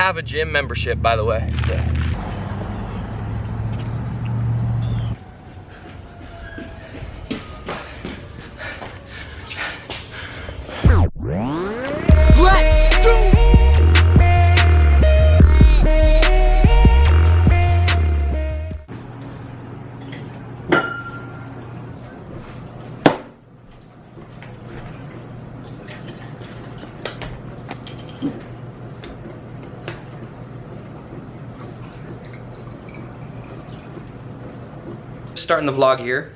have a gym membership, by the way. Yeah. Starting the vlog here,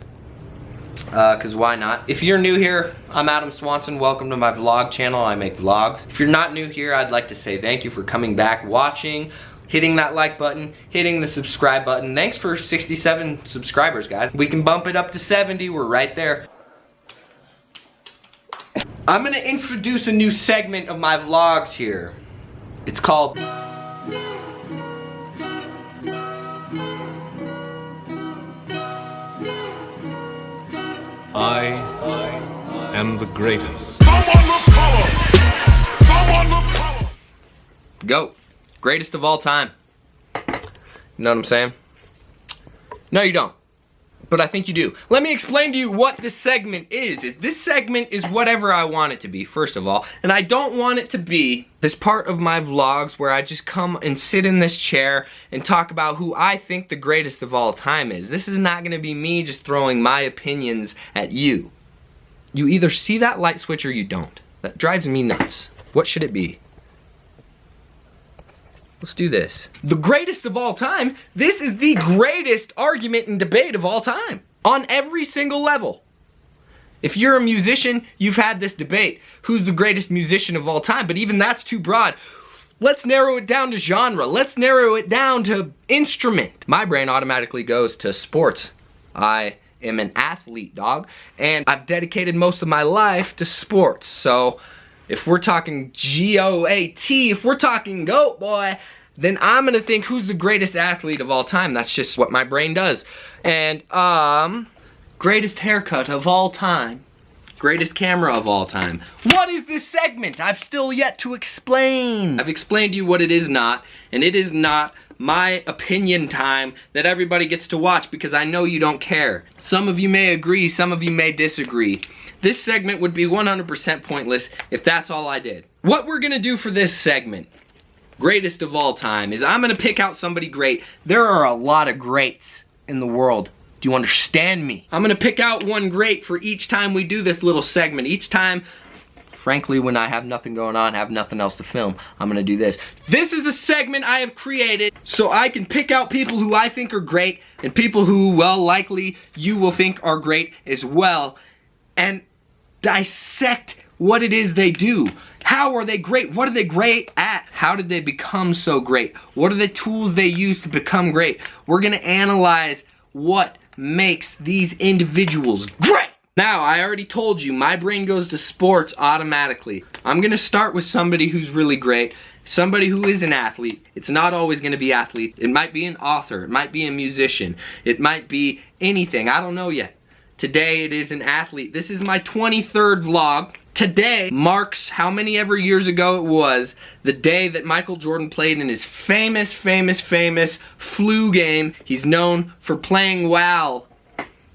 because why not? If you're new here, I'm Adam Swanson. Welcome to my vlog channel. I make vlogs. If you're not new here, I'd like to say thank you for coming back, watching, hitting that like button, hitting the subscribe button. Thanks for 67 subscribers, guys. We can bump it up to 70. We're right there. I'm gonna introduce a new segment of my vlogs here. It's called I am the greatest. GOAT. Greatest of all time. You know what I'm saying? No, you don't. But I think you do. Let me explain to you what this segment is. This segment is whatever I want it to be, first of all. And I don't want it to be this part of my vlogs where I just come and sit in this chair and talk about who I think the greatest of all time is. This is not gonna be me just throwing my opinions at you. You either see that light switch or you don't. That drives me nuts. What should it be? Let's do this. The greatest of all time. This is the greatest argument and debate of all time. On every single level. If you're a musician, you've had this debate. Who's the greatest musician of all time? But even that's too broad. Let's narrow it down to genre. Let's narrow it down to instrument. My brain automatically goes to sports. I am an athlete, dog. And I've dedicated most of my life to sports. So if we're talking G.O.A.T, if we're talking GOAT, boy, then I'm gonna think who's the greatest athlete of all time. That's just what my brain does. And, greatest haircut of all time. Greatest camera of all time. What is this segment? I've still yet to explain. I've explained to you what it is not, and it is not my opinion time that everybody gets to watch because I know you don't care. Some of you may agree, some of you may disagree. This segment would be 100% pointless if that's all I did. What we're gonna do for this segment, greatest of all time, is I'm gonna pick out somebody great. There are a lot of greats in the world. Do you understand me? I'm gonna pick out one great for each time we do this little segment. Each time, frankly, when I have nothing going on, have nothing else to film, I'm gonna do this. This is a segment I have created so I can pick out people who I think are great and people who, well, likely you will think are great as well, and dissect what it is they do. How are they great? What are they great at? How did they become so great? What are the tools they use to become great? We're gonna analyze what makes these individuals great. Now, I already told you, my brain goes to sports automatically. I'm gonna start with somebody who's really great, somebody who is an athlete. It's not always gonna be athlete. It might be an author, it might be a musician, it might be anything, I don't know yet. Today it is an athlete. This is my 23rd vlog. Today marks how many ever years ago it was, the day that Michael Jordan played in his famous flu game. He's known for playing while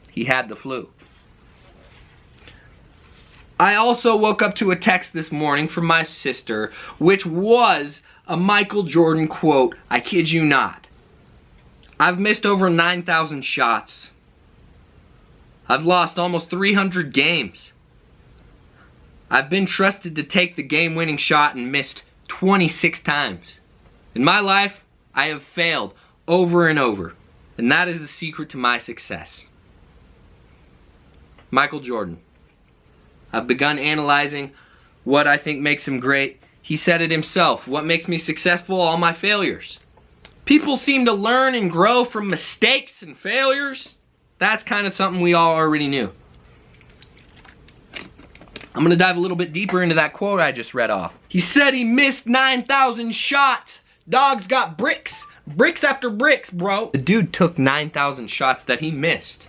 he had the flu. I also woke up to a text this morning from my sister, which was a Michael Jordan quote. I kid you not. I've missed over 9,000 shots. I've lost almost 300 games. I've been trusted to take the game-winning shot and missed 26 times. In my life, I have failed over and over, and that is the secret to my success. Michael Jordan. I've begun analyzing what I think makes him great. He said it himself. What makes me successful? All my failures. People seem to learn and grow from mistakes and failures. That's kind of something we all already knew. I'm gonna dive a little bit deeper into that quote I just read off. He said he missed 9,000 shots. Dog's got bricks. Bricks after bricks, bro. The dude took 9,000 shots that he missed.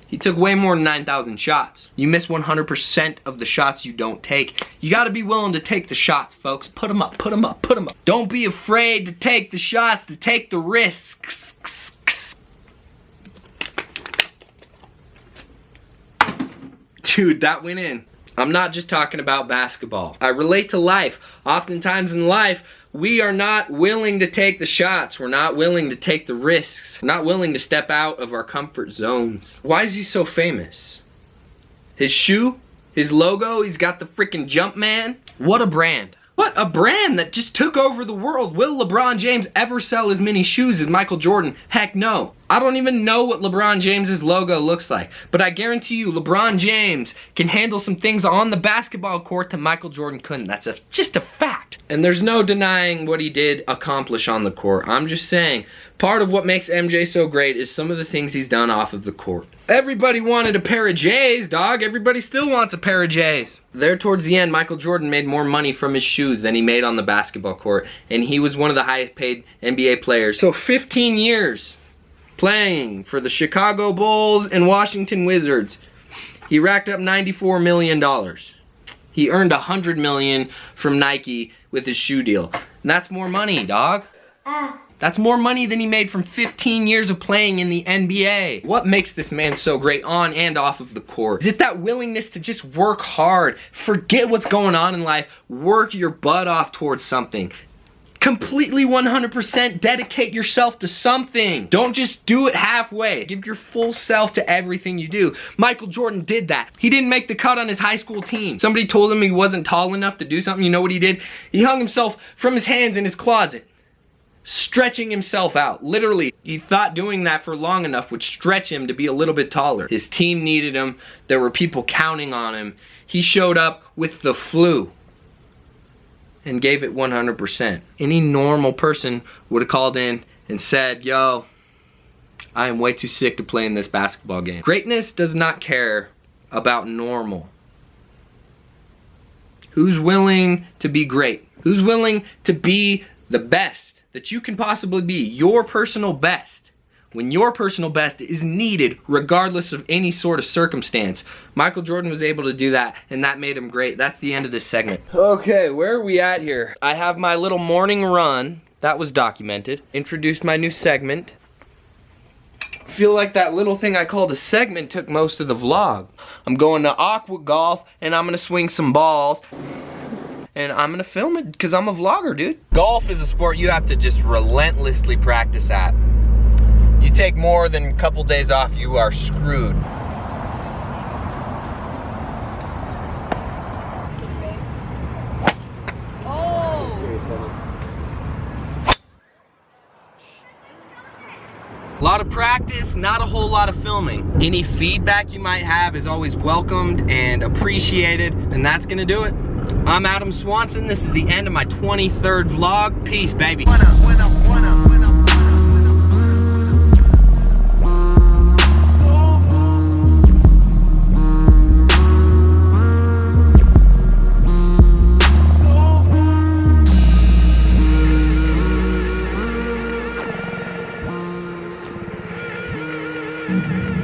He took way more than 9,000 shots. You miss 100% of the shots you don't take. You gotta be willing to take the shots, folks. Put them up, put them up, put them up. Don't be afraid to take the shots, to take the risks. Dude, that went in. I'm not just talking about basketball. I relate to life. Oftentimes in life, we are not willing to take the shots. We're not willing to take the risks. We're not willing to step out of our comfort zones. Why is he so famous? His shoe? His logo? He's got the freaking Jumpman? What a brand. What a brand that just took over the world. Will LeBron James ever sell as many shoes as Michael Jordan? Heck no. I don't even know what LeBron James's logo looks like, but I guarantee you LeBron James can handle some things on the basketball court that Michael Jordan couldn't. That's just a fact. And there's no denying what he did accomplish on the court. I'm just saying, part of what makes MJ so great is some of the things he's done off of the court. Everybody wanted a pair of J's, dog. Everybody still wants a pair of J's. There towards the end, Michael Jordan made more money from his shoes than he made on the basketball court, and he was one of the highest paid NBA players. So 15 years playing for the Chicago Bulls and Washington Wizards. He racked up $94 million. He earned $100 million from Nike with his shoe deal. And that's more money, dog. That's more money than he made from 15 years of playing in the NBA. What makes this man so great on and off of the court? Is it that willingness to just work hard, forget what's going on in life, work your butt off towards something? Completely 100% dedicate yourself to something. Don't just do it halfway. Give your full self to everything you do. Michael Jordan did that. He didn't make the cut on his high school team. Somebody told him he wasn't tall enough to do something. You know what he did? He hung himself from his hands in his closet, stretching himself out. Literally, he thought doing that for long enough would stretch him to be a little bit taller. His team needed him. There were people counting on him. He showed up with the flu and gave it 100%. Any normal person would have called in and said, yo, I am way too sick to play in this basketball game. Greatness does not care about normal. Who's willing to be great? Who's willing to be the best that you can possibly be? Your personal best. When your personal best is needed regardless of any sort of circumstance. Michael Jordan was able to do that, and that made him great. That's the end of this segment. Okay, where are we at here? I have my little morning run. That was documented. Introduced my new segment. I feel like that little thing I called a segment took most of the vlog. I'm going to Aqua Golf, and I'm gonna swing some balls. And I'm gonna film it because I'm a vlogger, dude. Golf is a sport you have to just relentlessly practice at. You take more than a couple days off, you are screwed. A lot of practice, not a whole lot of filming. Any feedback you might have is always welcomed and appreciated, and that's gonna do it. I'm Adam Swanson. This is the end of my 23rd vlog. Peace, baby. Thank you.